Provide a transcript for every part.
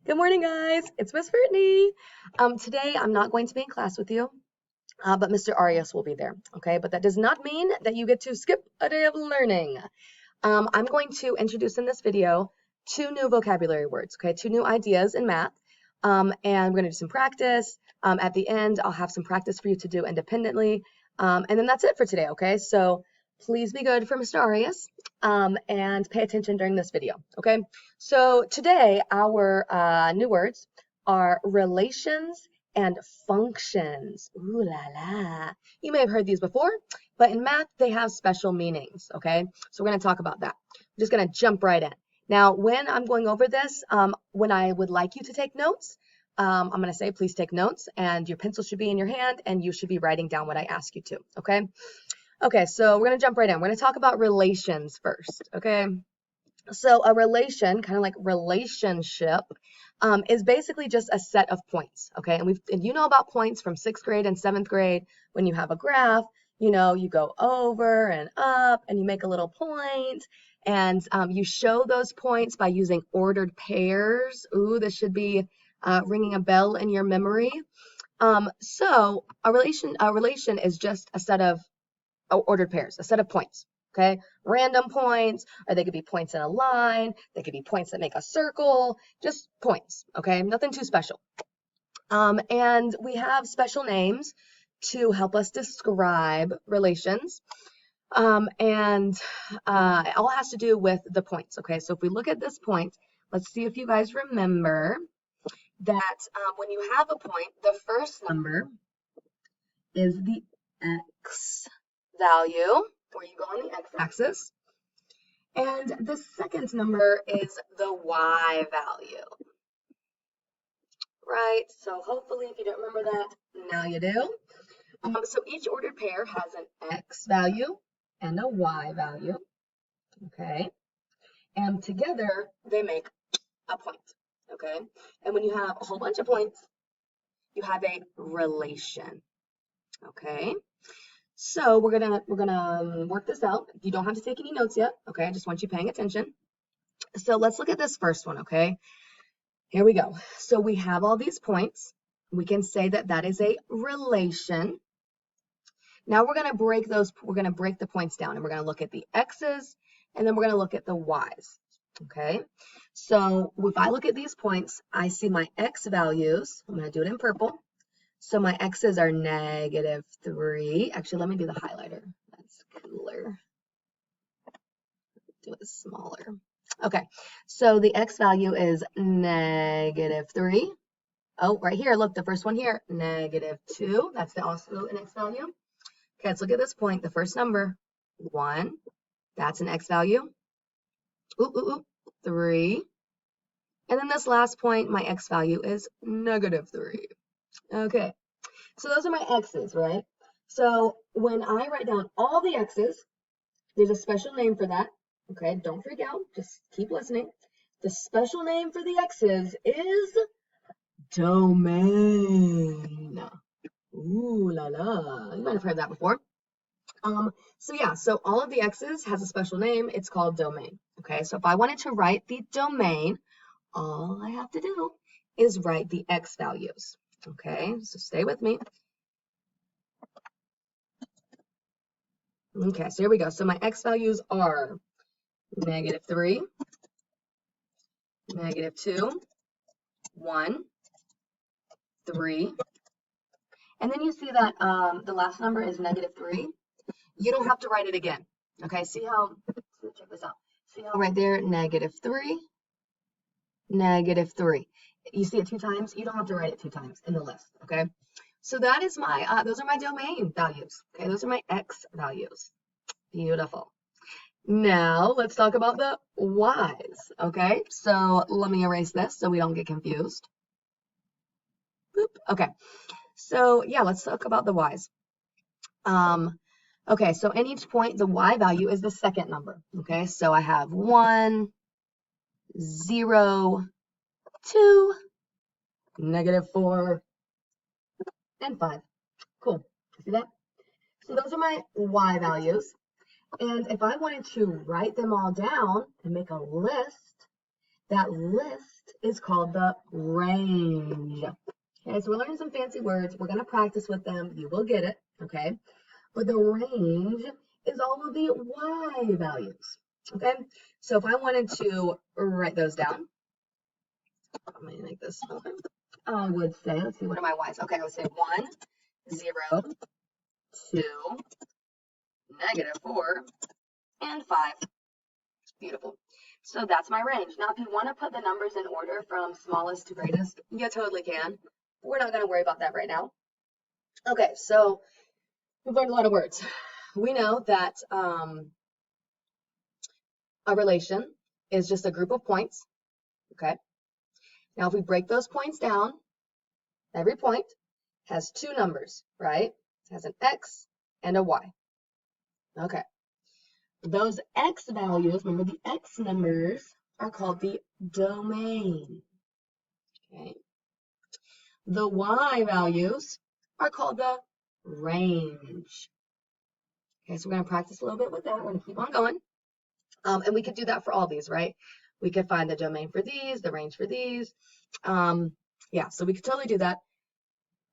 Good morning, guys. It's Miss Brittany. Today I'm not going to be in class with you, but Mr. Arias will be there. Okay, but that does not mean that you get to skip a day of learning. I'm going to introduce in this video two new vocabulary words. Okay, two new ideas in math, and we're going to do some practice. At the end, I'll have some practice for you to do independently, and then that's it for today. Okay, so please be good for Mr. Arias, and pay attention during this video. Okay. So today our new words are relations and functions. Ooh la la. You may have heard these before, but in math they have special meanings, okay? So we're going to talk about that. I'm just going to jump right in. Now, when I'm going over this, when I would like you to take notes, I'm going to say please take notes, and your pencil should be in your hand, and you should be writing down what I ask you to, okay? Okay, so we're going to jump right in. We're going to talk about relations first, okay? So a relation, kind of like relationship, is basically just a set of points, okay? And you know about points from 6th grade and 7th grade. When you have a graph, you know, you go over and up and you make a little point, and you show those points by using ordered pairs. Ooh, this should be ringing a bell in your memory. So a relation is just a set of ordered pairs, a set of points. Okay, random points, or they could be points in a line, they could be points that make a circle, just points, okay, nothing too special. And we have special names to help us describe relations, and it all has to do with the points, okay? So if we look at this point, let's see if you guys remember that when you have a point, the first number is the x value, where you go on the x-axis, and the second number is the y value, right? So hopefully if you don't remember that, now you do. So each ordered pair has an x value and a y value, okay? And together they make a point, okay? And when you have a whole bunch of points, you have a relation, okay? So we're gonna work this out. You don't have to take any notes yet, okay? I just want you paying attention. So let's look at this first one, okay? Here we go. So we have all these points. We can say that that is a relation. Now we're gonna break the points down, and we're gonna look at the x's, and then we're gonna look at the y's, okay? So if I look at these points, I see my x values. I'm gonna do it in purple. So my x's are -3. Actually, let me do the highlighter. That's cooler. Do it smaller. Okay, so the x value is -3. Oh, right here, look, the first one here, -2. That's also an x value. Okay, let's look at this point. The first number, 1, that's an x value. Ooh, 3. And then this last point, my x value is -3. Okay, so those are my x's, right? So when I write down all the x's, there's a special name for that. Okay, don't freak out. Just keep listening. The special name for the x's is domain. Ooh la la. You might have heard that before. So yeah, so all of the x's has a special name. It's called domain. Okay, so if I wanted to write the domain, all I have to do is write the x values. Okay, so stay with me. Okay, so here we go. So my x values are -3, -2, 1, 3. And then you see that the last number is -3. You don't have to write it again. Okay, check this out. See how right there, -3, -3. You see it 2 times? You don't have to write it 2 times in the list, okay? So that is my, those are my domain values, okay? Those are my x values. Beautiful. Now, let's talk about the y's, okay? So let me erase this so we don't get confused. Boop. Okay, so yeah, let's talk about the y's. Okay, so in each point, the y value is the second number, okay? So I have 1, 0, 2, -4, and 5. Cool. See that? So those are my y values. And if I wanted to write them all down and make a list, That list is called the range. Okay, so we're learning some fancy words. We're going to practice with them. You will get it, okay? But the range is all of the y values, okay? So if I wanted to write those down, I'm going to make this smaller. I would say, let's see, what are my y's? Okay, I would say 1, 0, 2, -4, and 5. Beautiful. So that's my range. Now, if you want to put the numbers in order from smallest to greatest, you totally can. We're not going to worry about that right now. Okay, so we've learned a lot of words. We know that a relation is just a group of points, okay? Now, if we break those points down, every point has two numbers, right? It has an x and a y. Okay. Those x values, remember the x numbers, are called the domain. Okay. The y values are called the range. Okay, so we're going to practice a little bit with that. We're going to keep on going. And we could do that for all these, right? We could find the domain for these, the range for these. Yeah, so we could totally do that.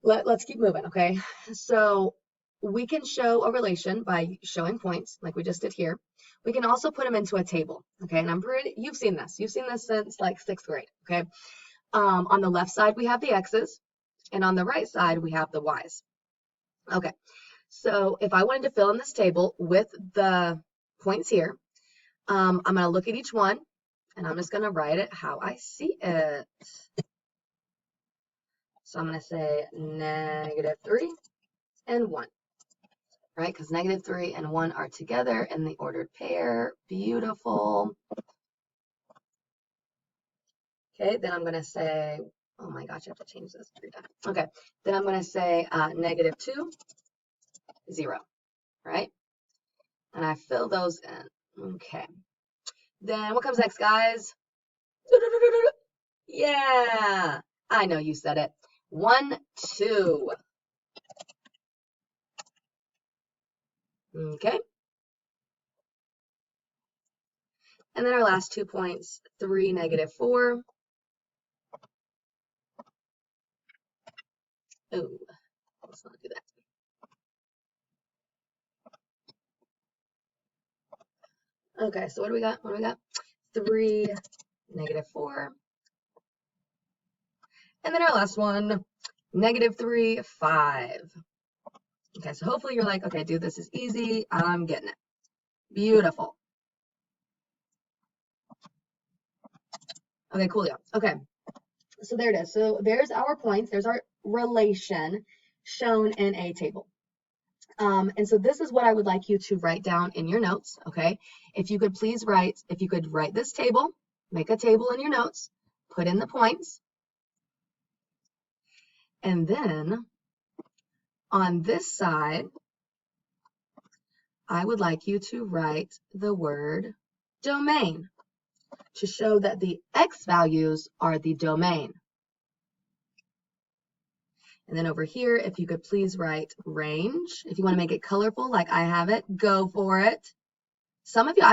Let's keep moving, okay? So we can show a relation by showing points, like we just did here. We can also put them into a table, okay? And you've seen this. You've seen this since like 6th grade, okay? On the left side, we have the x's, and on the right side, we have the y's. Okay, so if I wanted to fill in this table with the points here, I'm going to look at each one, and I'm just going to write it how I see it. So I'm going to say -3 and 1, right? Because -3 and 1 are together in the ordered pair. Beautiful. Okay, then I'm going to say, oh my gosh, I have to change this 3 times. Okay, then I'm going to say -2, 0, right? And I fill those in. Okay. Then what comes next, guys? Yeah, I know you said it. 1, 2. Okay. And then our last 2 points, 3, -4. Oh, let's not do that. Okay, so what do we got? What do we got? 3, -4. And then our last one, -3, 5. Okay, so hopefully you're like, okay, dude, this is easy. I'm getting it. Beautiful. Okay, cool. Okay, so there it is. So there's our points. There's our relation shown in a table. And so this is what I would like you to write down in your notes, okay? If you could write this table, make a table in your notes, put in the points, and then on this side, I would like you to write the word domain to show that the x values are the domain. And then over here, if you could please write range. If you want to make it colorful like I have it, go for it. Some of you,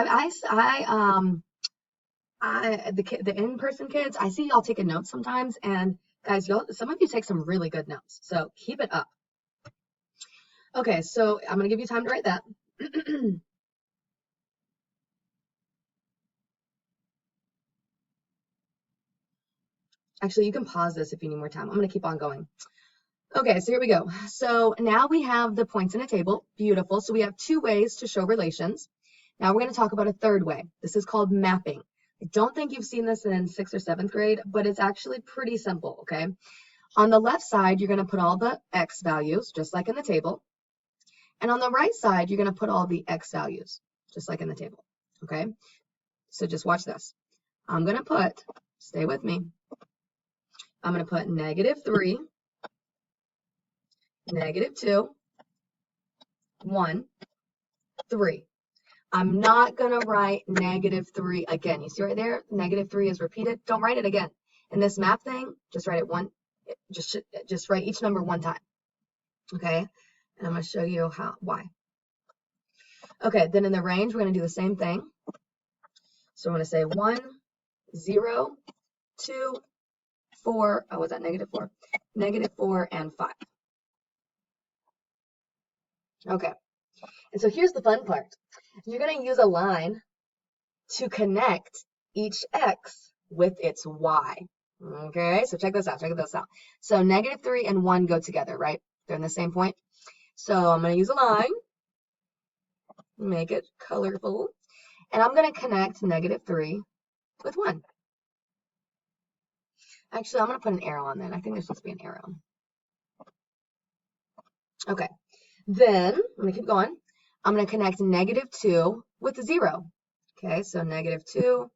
the in-person kids, I see y'all taking notes sometimes, and guys, some of you take some really good notes, so keep it up. Okay, so I'm going to give you time to write that. Actually, you can pause this if you need more time. I'm going to keep on going. Okay, so here we go. So now we have the points in a table. Beautiful. So we have 2 ways to show relations. Now we're going to talk about a 3rd way. This is called mapping. I don't think you've seen this in 6th or 7th grade, but it's actually pretty simple, okay? On the left side, you're going to put all the x values, just like in the table. And on the right side, you're going to put all the x values, just like in the table, okay? So just watch this. I'm going to put, stay with me, I'm going to put -3, -2, 1, 3. I'm not going to write -3 again. You see right there, -3 is repeated. Don't write it again. In this map thing, just write it just write each number 1 time, okay? And I'm going to show you why. Okay, then in the range, we're going to do the same thing. So I'm going to say 1, 0, 2, 4, oh, was that -4? -4 and 5. Okay, and so here's the fun part. You're going to use a line to connect each x with its y. Okay, so check this out, check this out. So -3 and 1 go together, right? They're in the same point. So I'm going to use a line, make it colorful, and I'm going to connect -3 with 1. Actually, I'm going to put an arrow on that. I think there's supposed to be an arrow. Okay, then I'm going to keep going. I'm going to connect -2 with 0. Okay, so -2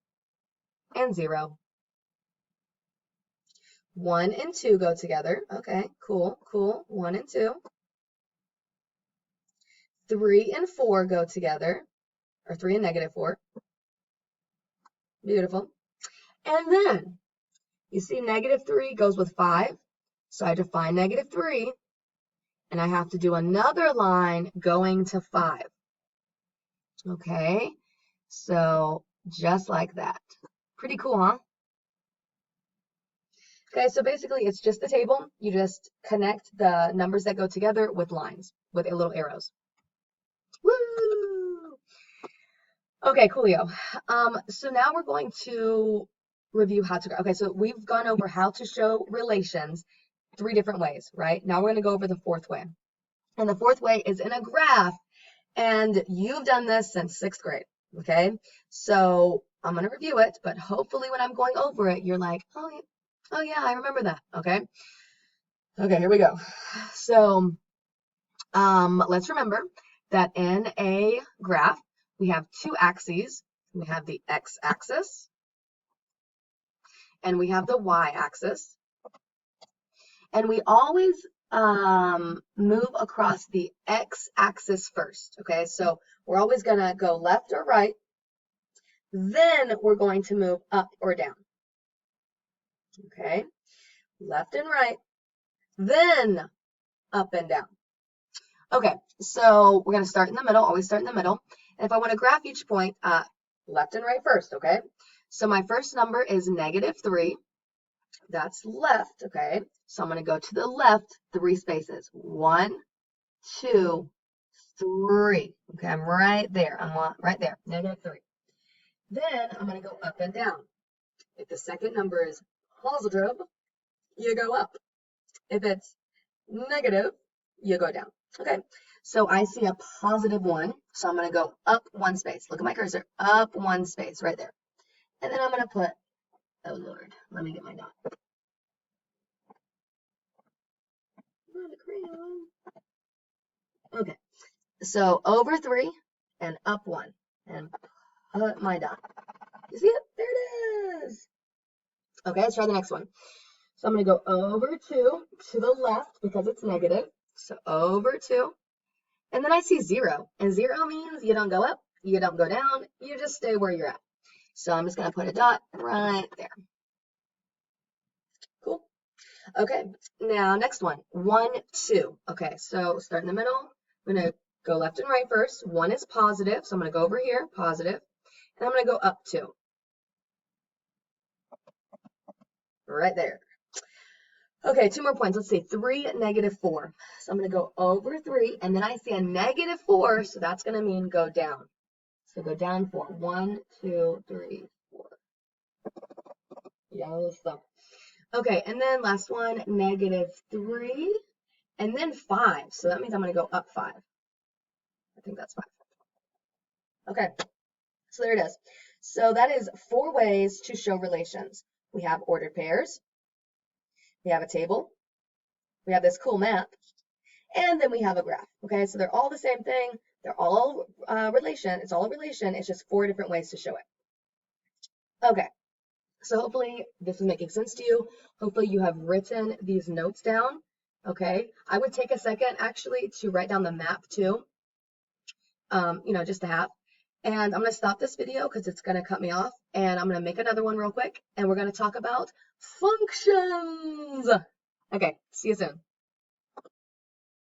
and 0. 1 and 2 go together. Okay, cool, cool. 1 and 2. 3 and 4 go together, or 3 and -4. Beautiful. And then, you see -3 goes with 5, so I define -3, and I have to do another line going to 5. Okay, so just like that. Pretty cool, huh? Okay, so basically it's just the table. You just connect the numbers that go together with lines, with little arrows. Woo! Okay, coolio. So now we're going to review how to, okay, so we've gone over how to show relations 3 different ways, right? Now we're going to go over the 4th way. And the 4th way is in a graph, and you've done this since 6th grade, okay? So I'm going to review it, but hopefully when I'm going over it, you're like, oh yeah, I remember that, okay? Okay, here we go. So let's remember that in a graph, we have 2 axes. We have the x-axis, and we have the y-axis. And we always move across the x-axis first, okay? So we're always going to go left or right. Then we're going to move up or down, okay? Left and right, then up and down. Okay, so we're going to start in the middle, always start in the middle. And if I want to graph each point, left and right first, okay? So my first number is -3. That's left, okay? So I'm going to go to the left 3 spaces. 1, 2, 3. Okay, I'm right there. I'm right there, -3. Then I'm going to go up and down. If the second number is positive, you go up. If it's negative, you go down. Okay, so I see a +1, so I'm going to go up 1 space. Look at my cursor, up 1 space right there. And then I'm going to put, oh Lord, let me get my dot. Okay, so over 3 and up 1 and put my dot. You see it? There it is. Okay, let's try the next one. So I'm going to go over 2 to the left because it's negative. So over 2. And then I see 0. And 0 means you don't go up, you don't go down, you just stay where you're at. So I'm just going to put a dot right there. Cool. Okay, now next one. 1, 2. Okay, so start in the middle. I'm going to go left and right first. 1 is positive, so I'm going to go over here, positive. And I'm going to go up 2. Right there. Okay, 2 more points. Let's see. 3, -4. So I'm going to go over 3, and then I see a -4, so that's going to mean go down. So go down 4. 1, 2, 3, 4. Yes. Okay, and then last one, -3, and then 5. So that means I'm going to go up 5. I think that's 5. Okay, so there it is. So that is 4 ways to show relations. We have ordered pairs. We have a table. We have this cool map. And then we have a graph. Okay, so they're all the same thing. They're all relation. It's all a relation. It's just 4 different ways to show it. Okay, so hopefully this is making sense to you. Hopefully you have written these notes down. Okay, I would take a second actually to write down the map too, just to have. And I'm going to stop this video because it's going to cut me off. And I'm going to make another one real quick. And we're going to talk about functions. Okay, see you soon.